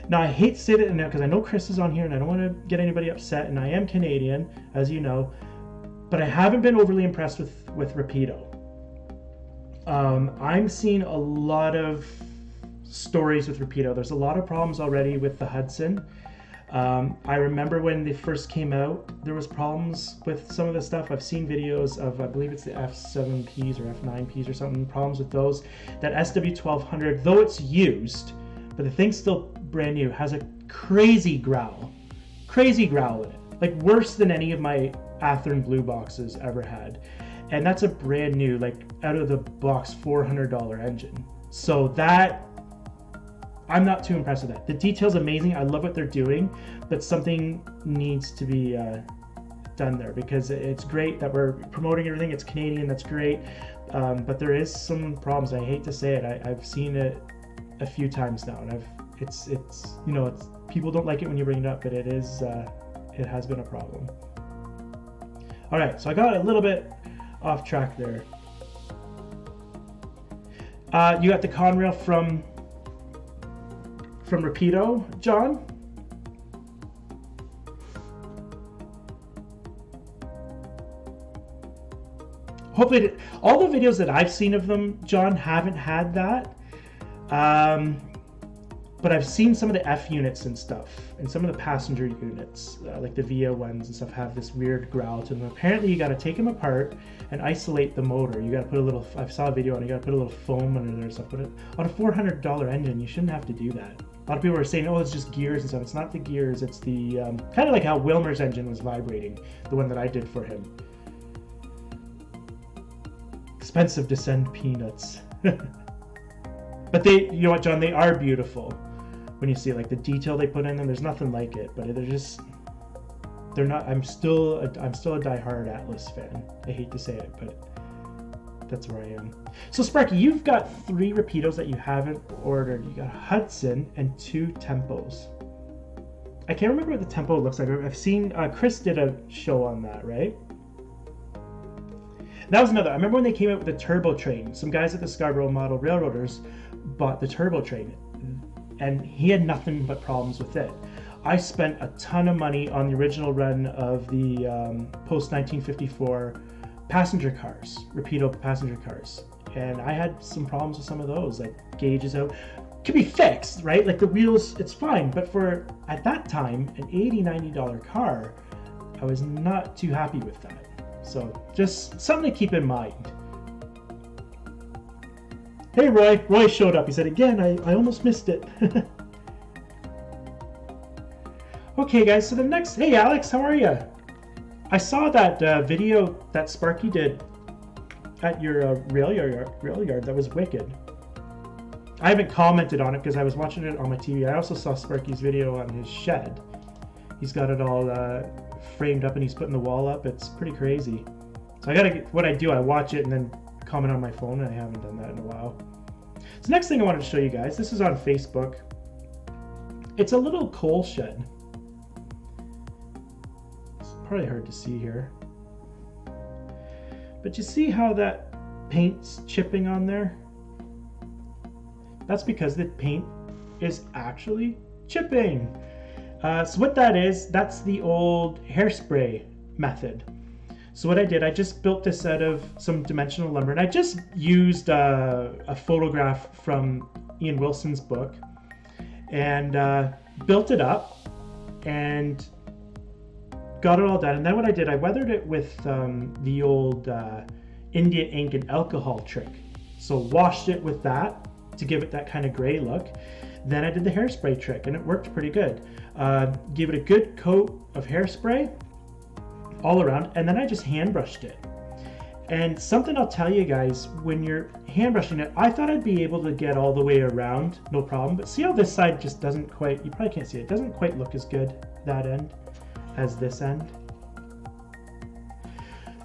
Now, I hate to say that now because I know Chris is on here and I don't want to get anybody upset, and I am Canadian, as you know, but I haven't been overly impressed with Rapido. I'm seeing a lot of stories with Rapido. There's a lot of problems already with the Hudson. I remember when they first came out, there was problems with some of the stuff. I've seen videos of, I believe it's the F7Ps or F9Ps or something, problems with those. That SW1200, though it's used, but the thing's still brand new, has a crazy growl in it, like worse than any of my Athearn Blue boxes ever had. And that's a brand new, like out of the box $400 engine. So that, I'm not too impressed with that. The detail's amazing. I love what they're doing, but something needs to be done there, because it's great that we're promoting everything. It's Canadian, that's great. But there is some problems. I hate to say it. I've seen it a few times now, and it's you know, it's, people don't like it when you bring it up, but it is it has been a problem. All right, so I got a little bit off track there. You got the Conrail from Rapido, John? Hopefully, all the videos that I've seen of them, John, haven't had that. But I've seen some of the F units and stuff, and some of the passenger units, like the VIA ones and stuff, have this weird growl to them. Apparently, you got to take them apart and isolate the motor. You got to put a little, I saw a video on it, you got to put a little foam under there and stuff. But on a $400 engine, you shouldn't have to do that. A lot of people are saying, oh, it's just gears and stuff. It's not the gears, it's the, kind of like how Wilmer's engine was vibrating, the one that I did for him. Expensive to send peanuts. But they, you know what, John, they are beautiful. When you see like the detail they put in them, there's nothing like it, but they're not, I'm still a diehard Atlas fan. I hate to say it, but that's where I am. So Sparky, you've got 3 Rapidos that you haven't ordered. You got Hudson and 2 Tempos. I can't remember what the Tempo looks like. I've seen, Chris did a show on that, right? That was another, I remember when they came out with the Turbo Train, some guys at the Scarborough Model Railroaders bought the Turbo Train, and he had nothing but problems with it. I spent a ton of money on the original run of the post-1954 passenger cars, Rapido passenger cars, and I had some problems with some of those, like gauges out. Could be fixed, right? Like the wheels, it's fine, but for, at that time, an $80, $90 car, I was not too happy with that. So just something to keep in mind. Hey Roy, Roy showed up. He said, again, I almost missed it. Okay guys, so the next, hey Alex, how are you? I saw that video that Sparky did at your rail yard. That was wicked. I haven't commented on it because I was watching it on my TV. I also saw Sparky's video on his shed. He's got it all framed up and he's putting the wall up. It's pretty crazy. So I gotta get, what I do, I watch it and then comment on my phone, and I haven't done that in a while. So next thing I wanted to show you guys, this is on Facebook. It's a little coal shed. It's probably hard to see here. But you see how that paint's chipping on there? That's because the paint is actually chipping. So what that is, that's the old hairspray method. So what I did, I just built this out of some dimensional lumber, and I just used a photograph from Ian Wilson's book and built it up and got it all done. And then what I did, I weathered it with the old Indian ink and alcohol trick. So washed it with that to give it that kind of gray look. Then I did the hairspray trick, and it worked pretty good. Give it a good coat of hairspray all around, and then I just hand brushed it. And something I'll tell you guys, when you're hand brushing it, I thought I'd be able to get all the way around, no problem. But see how this side just doesn't quite, you probably can't see it, doesn't quite look as good, that end, as this end.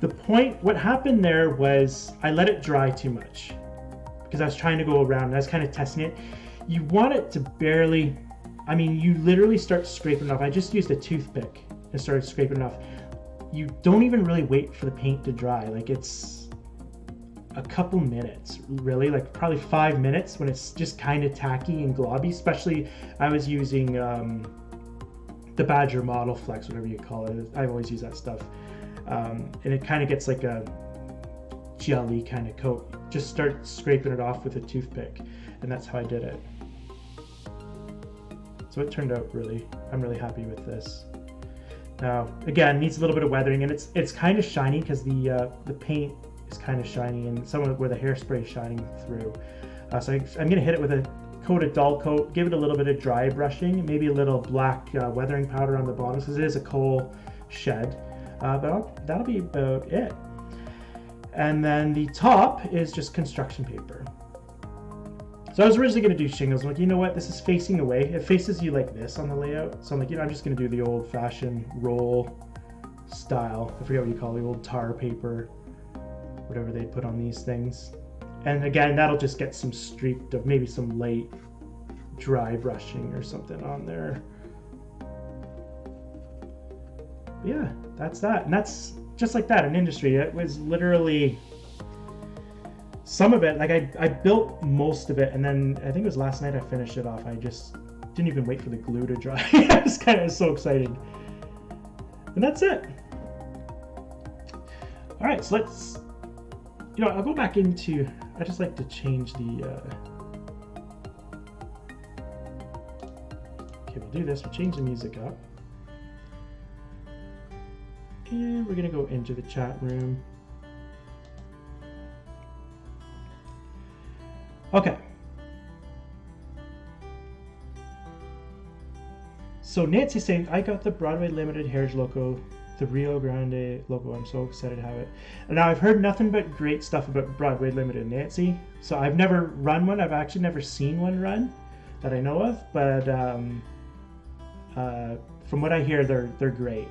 The point, what happened there was I let it dry too much because I was trying to go around and I was kind of testing it. You want it to barely, I mean, you literally start scraping it off. I just used a toothpick and started scraping it off. You don't even really wait for the paint to dry. Like, it's a couple minutes, really, like probably 5 minutes when it's just kind of tacky and globby. Especially, I was using the Badger Model Flex, whatever you call it. I always use that stuff. And it kind of gets like a jelly kind of coat. Just start scraping it off with a toothpick. And that's how I did it. So it turned out I'm really happy with this. Now, again, needs a little bit of weathering, and it's kind of shiny because the paint is kind of shiny, and some of where the hairspray is shining through. So I'm going to hit it with a dull coat, give it a little bit of dry brushing, maybe a little black weathering powder on the bottom, because it is a coal shed. But that'll be about it. And then the top is just construction paper. So I was originally going to do shingles. I'm like, you know what? This is facing away. It faces you like this on the layout. So I'm like, I'm just going to do the old-fashioned roll style. I forget what you call it, the old tar paper, whatever they put on these things. And again, that'll just get some streaked of maybe some light dry brushing or something on there. But yeah, that's that. And that's just like that in industry. It was literally some of it, like I built most of it, and then I think it was last night I finished it off. I just didn't even wait for the glue to dry. I was kind of so excited. And that's it. All right, so let's, I'll go back into, I just like to change the, okay, we'll do this, we'll change the music up. And we're gonna go into the chat room. Okay. So Nancy's saying, I got the Broadway Limited Heritage logo, the Rio Grande logo. I'm so excited to have it. And now I've heard nothing but great stuff about Broadway Limited, Nancy. So I've never run one. I've actually never seen one run that I know of. But from what I hear, they're great.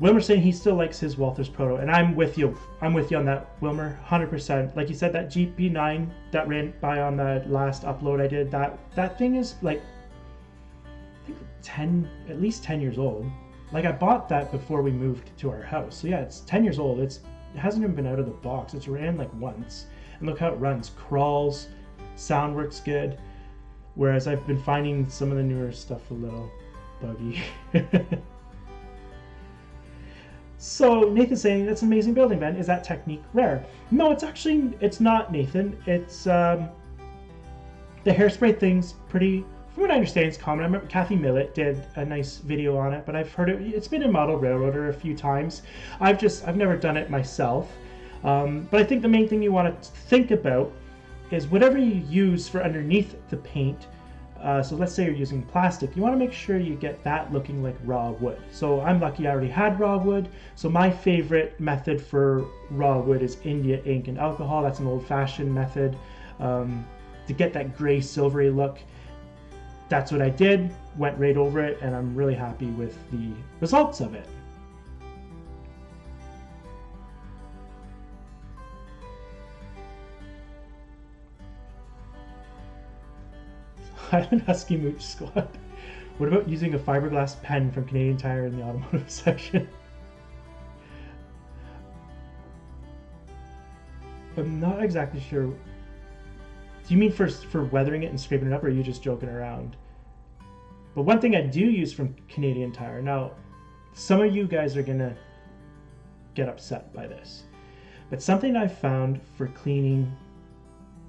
Wilmer's saying he still likes his Walthers Proto, and I'm with you. I'm with you on that, Wilmer, 100%. Like you said, that GP9 that ran by on the last upload I did, that thing is like, I think at least 10 years old. Like I bought that before we moved to our house. So yeah, it's 10 years old. It hasn't even been out of the box. It's ran like once, and look how it runs. Crawls, sound works good. Whereas I've been finding some of the newer stuff a little buggy. So Nathan's saying, that's an amazing building, Ben. Is that technique rare? No, it's not, Nathan. It's, the hairspray thing's pretty, from what I understand, it's common. I remember Kathy Millett did a nice video on it, but I've heard it's been in Model Railroader a few times. I've never done it myself. But I think the main thing you want to think about is whatever you use for underneath the paint. So let's say you're using plastic, you want to make sure you get that looking like raw wood. So I'm lucky I already had raw wood. So my favorite method for raw wood is India ink and alcohol. That's an old-fashioned method to get that gray silvery look. That's what I did, went right over it, and I'm really happy with the results of it. Highland Husky Mooch Squad. What about using a fiberglass pen from Canadian Tire in the automotive section? I'm not exactly sure. Do you mean for weathering it and scraping it up, or are you just joking around? But one thing I do use from Canadian Tire, now some of you guys are gonna get upset by this, but something I've found for cleaning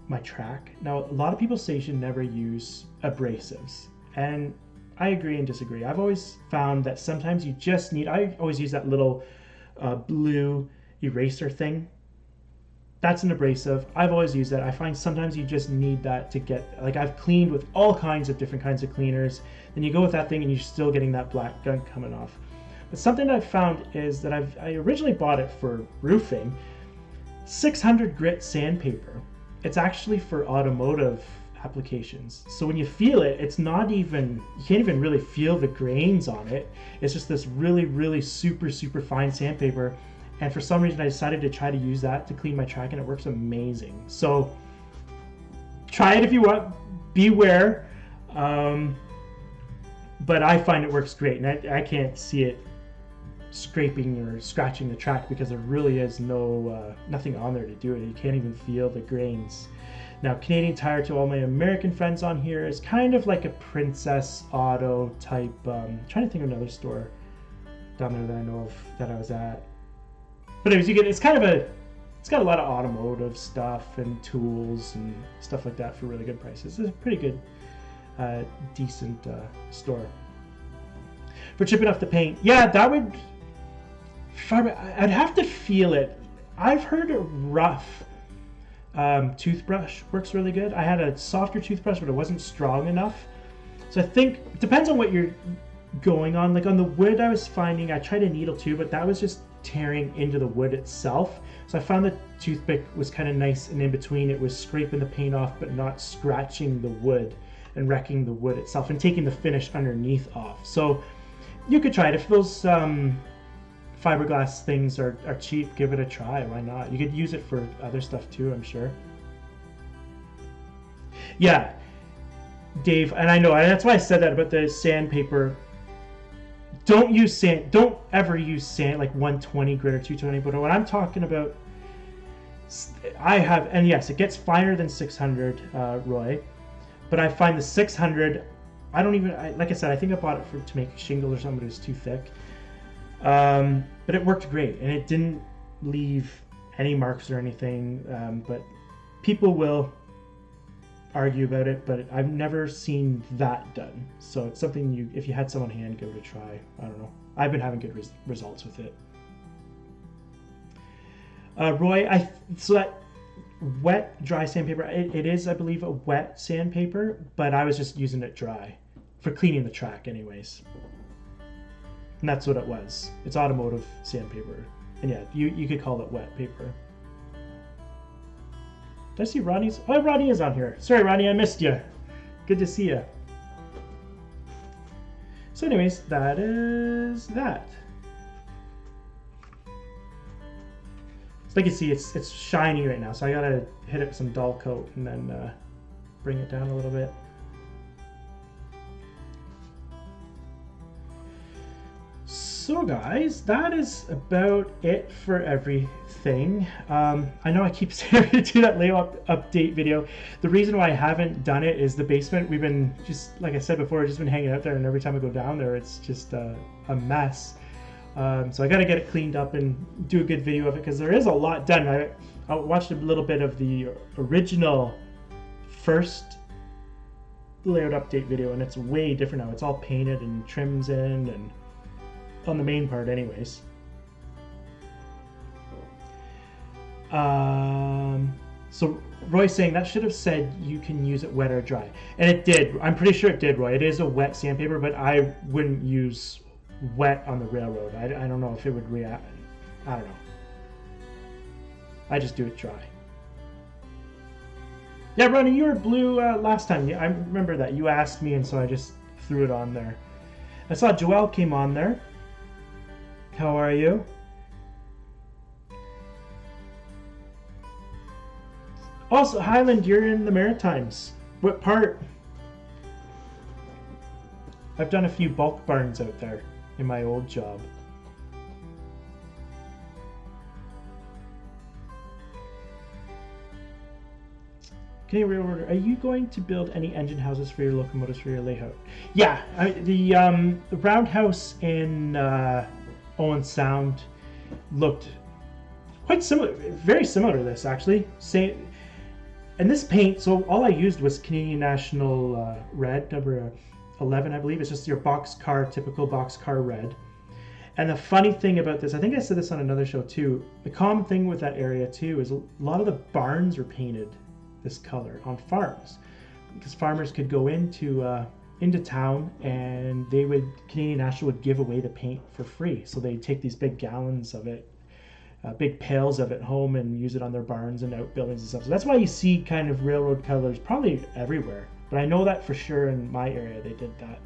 my track. Now, a lot of people say you should never use abrasives, and I agree and disagree. I've always found that sometimes you just need, I always use that little blue eraser thing. That's an abrasive. I've always used that. I find sometimes you just need that to get, like I've cleaned with all kinds of different kinds of cleaners, then you go with that thing and you're still getting that black gunk coming off. But something I've found is that I originally bought it for roofing, 600 grit sandpaper. It's actually for automotive applications. So when you feel it, it's not even, you can't even really feel the grains on it. It's just this really, really super, super fine sandpaper. And for some reason I decided to try to use that to clean my track, and it works amazing. So try it if you want, beware. But I find it works great, and I can't see it scraping or scratching the track because there really is nothing on there to do it. You can't even feel the grains. Now, Canadian Tire, to all my American friends on here, is kind of like a Princess Auto type. Trying to think of another store down there that I know of that I was at. But anyways, it's got a lot of automotive stuff and tools and stuff like that for really good prices. It's a pretty good decent store. For chipping off the paint, yeah, that would. I'd have to feel it. I've heard a rough toothbrush works really good. I had a softer toothbrush, but it wasn't strong enough. So I think it depends on what you're going on. Like on the wood, I was finding I tried a needle too, but that was just tearing into the wood itself. So I found the toothpick was kind of nice, and in between it was scraping the paint off, but not scratching the wood and wrecking the wood itself and taking the finish underneath off. So you could try it. If those fiberglass things are cheap, give it a try. Why not? You could use it for other stuff too, I'm sure. Yeah, Dave, and I know, and that's why I said that about the sandpaper. Don't ever use sand like 120 grit or 220. But what I'm talking about, I have, and yes, it gets finer than 600, Roy. But I find the 600, like I said, I think I bought it to make a shingle or something, but it was too thick. But it worked great, and it didn't leave any marks or anything. But people will argue about it, but I've never seen that done. So it's something if you had some on hand, give it a try. I don't know. I've been having good results with it. Roy, so that wet dry sandpaper, it is, I believe, a wet sandpaper, but I was just using it dry for cleaning the track anyways. And that's what it was. It's automotive sandpaper. And yeah, you could call it wet paper. Did I see Ronnie's? Oh, Ronnie is on here. Sorry, Ronnie, I missed you. Good to see you. So anyways, that is that. So like you see, it's shiny right now, so I gotta hit it with some dull coat and then bring it down a little bit. So guys, that is about it for everything. I know I keep saying to do that layout update video. The reason why I haven't done it is the basement. We've been, just like I said before, just been hanging out there, and every time I go down there, it's just a mess. So I got to get it cleaned up and do a good video of it, because there is a lot done. I watched a little bit of the original first layout update video, and it's way different now. It's all painted and trims in, and on the main part anyways. So Roy's saying that should have said you can use it wet or dry, and it did. I'm pretty sure it did, Roy. It is a wet sandpaper, but I wouldn't use wet on the railroad. I don't know if it would react. I don't know. I just do it dry. Yeah, Ronnie, you were blue last time. I remember that. You asked me, and so I just threw it on there. I saw Joelle came on there. How are you? Also, Highland, you're in the Maritimes. What part? I've done a few bulk barns out there in my old job. Canadian Railroad, are you going to build any engine houses for your locomotives for your layout? Yeah, the roundhouse in Owen Sound looked quite similar, very similar to this actually. Same, and this paint. So all I used was Canadian National Red, number 11, I believe. It's just your typical boxcar red. And the funny thing about this, I think I said this on another show too. The common thing with that area too is a lot of the barns are painted this color on farms, because farmers could go into town, and Canadian National would give away the paint for free. So they'd take these big gallons of it, big pails of it home, and use it on their barns and outbuildings and stuff. So that's why you see kind of railroad colors probably everywhere. But I know that for sure in my area they did that.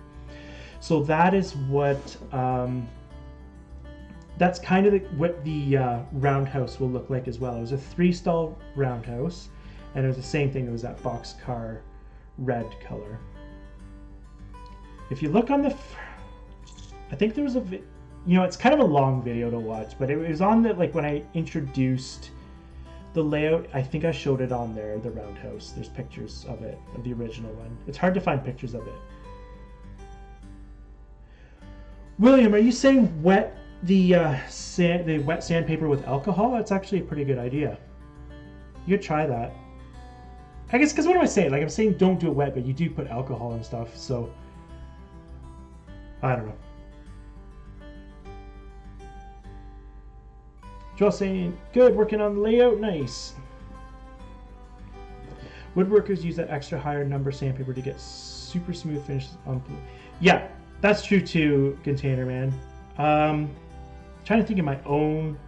So that is what that's kind of what the roundhouse will look like as well. It was a 3-stall roundhouse, and it was the same thing. It was that boxcar red color. If you look on I think there was it's kind of a long video to watch, but it was on when I introduced the layout. I think I showed it on there, the roundhouse. There's pictures of it, of the original one. It's hard to find pictures of it. William, are you saying wet the wet sandpaper with alcohol? That's actually a pretty good idea. You could try that. I guess because what am I saying? Like I'm saying don't do it wet, but you do put alcohol and stuff, so I don't know. Joel saying, good, working on the layout, nice. Woodworkers use that extra higher number sandpaper to get super smooth finishes on blue. Yeah, that's true too, Container Man. Trying to think of my own.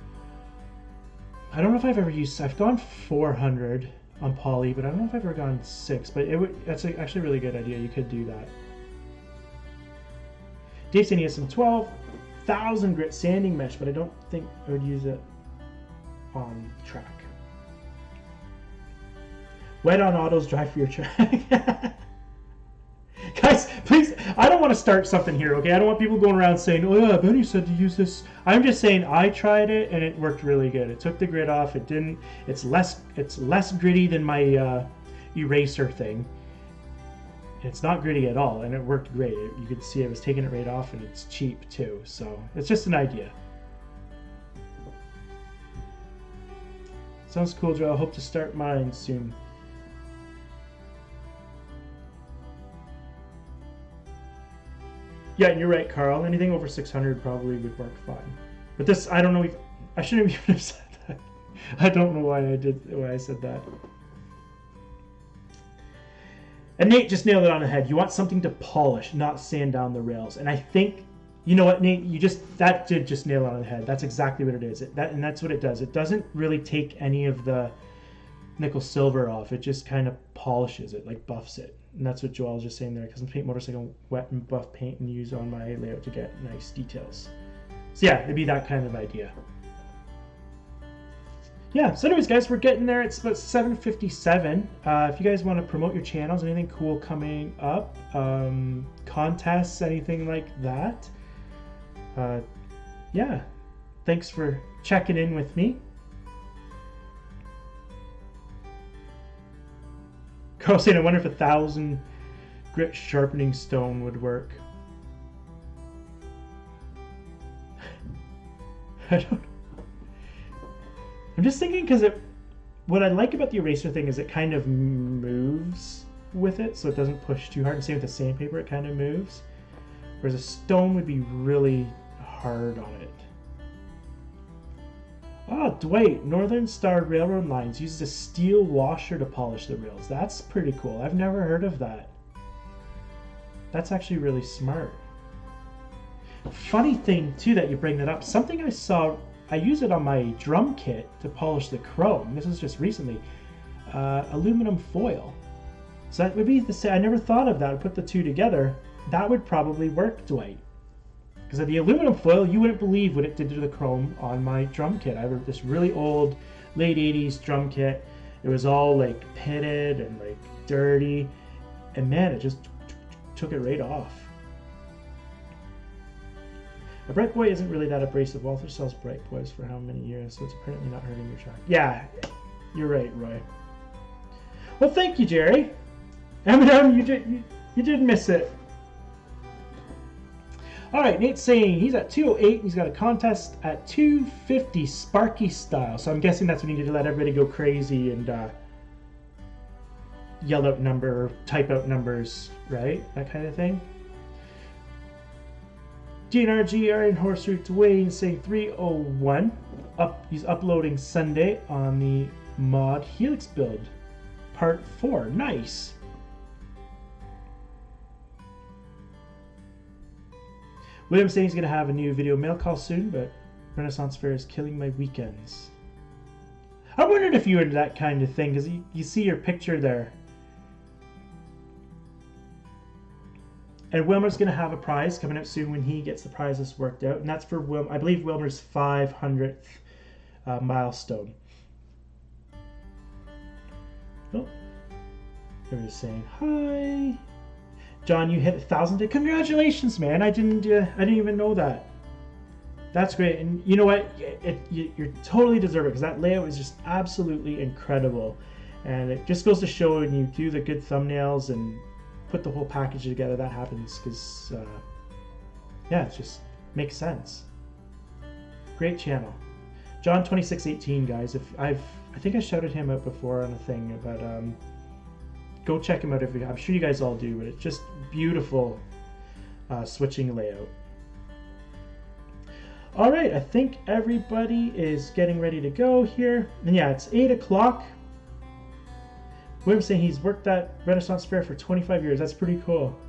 I don't know if I've ever used. I've gone 400 on poly, but I don't know if I've ever gone 6. But that's actually a really good idea. You could do that. Dave saying he has some 12,000 grit sanding mesh, but I don't think I would use it on track. Wet on autos, dry for your track. Guys, please, I don't want to start something here, okay? I don't want people going around saying, oh yeah, Benny said to use this. I'm just saying I tried it and it worked really good. It took the grit off. It didn't, it's less gritty than my eraser thing. It's not gritty at all, and it worked great. You could see I was taking it right off, and it's cheap too. So it's just an idea. Sounds cool, Joe. I hope to start mine soon. Yeah, you're right, Carl. Anything over 600 probably would work fine. But this, I don't know if I shouldn't even have said that. I don't know why I said that. And Nate just nailed it on the head. You want something to polish, not sand down the rails. And I think, you know what, Nate, that did just nail it on the head. That's exactly what it is. And that's what it does. It doesn't really take any of the nickel silver off. It just kind of polishes it, like buffs it. And that's what Joel was just saying there. Custom paint motorcycle wet and buff paint and use on my layout to get nice details. So yeah, it'd be that kind of idea. Yeah, so anyways, guys, we're getting there. It's about 7:57. If you guys want to promote your channels, anything cool coming up, contests, anything like that, yeah, thanks for checking in with me. Carl saying, I wonder if 1,000 grit sharpening stone would work. I don't know. I'm just thinking because what I like about the eraser thing is it kind of moves with it, so it doesn't push too hard. And same with the sandpaper, it kind of moves. Whereas a stone would be really hard on it. Oh, Dwight, Northern Star Railroad Lines uses a steel washer to polish the rails. That's pretty cool. I've never heard of that. That's actually really smart. Funny thing, too, that you bring that up. Something I saw, I use it on my drum kit to polish the chrome. This is just recently. Aluminum foil. So that would be the same. I never thought of that. I put the two together. That would probably work, Dwight. Because the aluminum foil, you wouldn't believe what it did to the chrome on my drum kit. I have this really old, late 80s drum kit. It was all like pitted and like dirty. And man, it just took it right off. A Bright Boy isn't really that abrasive. Walther sells Bright Boys for how many years, so it's apparently not hurting your track. Yeah, you're right, Roy. Well, thank you, Jerry. Eminem, you did miss it. All right, Nate's saying he's at 208 and he's got a contest at 250 Sparky style. So I'm guessing that's when you need to let everybody go crazy and yell out number, type out numbers, right? That kind of thing. DNRG Iron Horse Route to Wayne saying 301. He's uploading Sunday on the mod Helix build, part 4. Nice. William saying he's going to have a new video mail call soon, but Renaissance Fair is killing my weekends. I wondered if you were into that kind of thing, because you see your picture there. And Wilmer's going to have a prize coming out soon when he gets the prizes worked out. And that's for, I believe, Wilmer's 500th milestone. Oh, everybody's saying hi. John, you hit 1,000. Congratulations, man! I didn't even know that. That's great, and you know what? You totally deserve it because that layout is just absolutely incredible, and it just goes to show when you do the good thumbnails and put the whole package together, that happens because yeah, it just makes sense. Great channel, John 2618, guys. I think I shouted him out before on a thing, but go check him out if you. I'm sure you guys all do, but it's just beautiful switching layout. All right, I think everybody is getting ready to go here. And yeah, it's 8 o'clock. William's saying he's worked at Renaissance Fair for 25 years. That's pretty cool.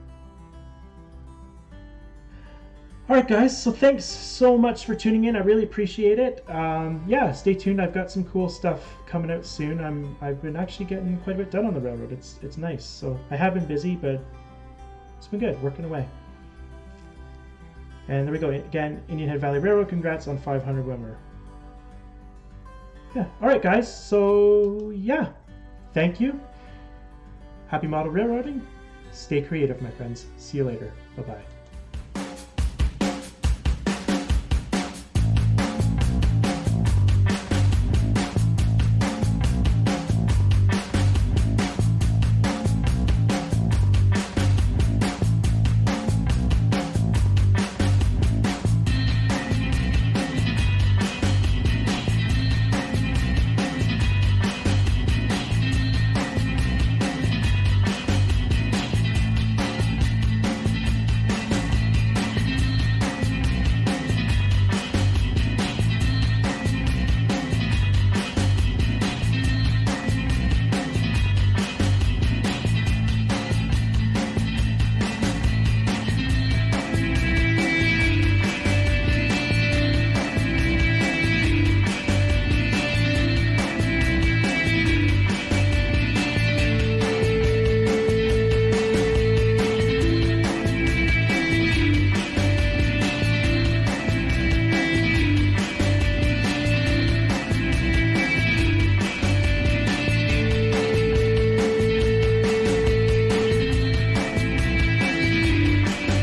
All right, guys, so thanks so much for tuning in. I really appreciate it. Yeah, stay tuned. I've got some cool stuff coming out soon. I've been actually getting quite a bit done on the railroad. It's nice. So I have been busy, but it's been good, working away. And there we go. Again, Indian Head Valley Railroad, congrats on 500 Wimmer. Yeah, all right, guys. So yeah, thank you. Happy model railroading. Stay creative, my friends. See you later. Bye-bye.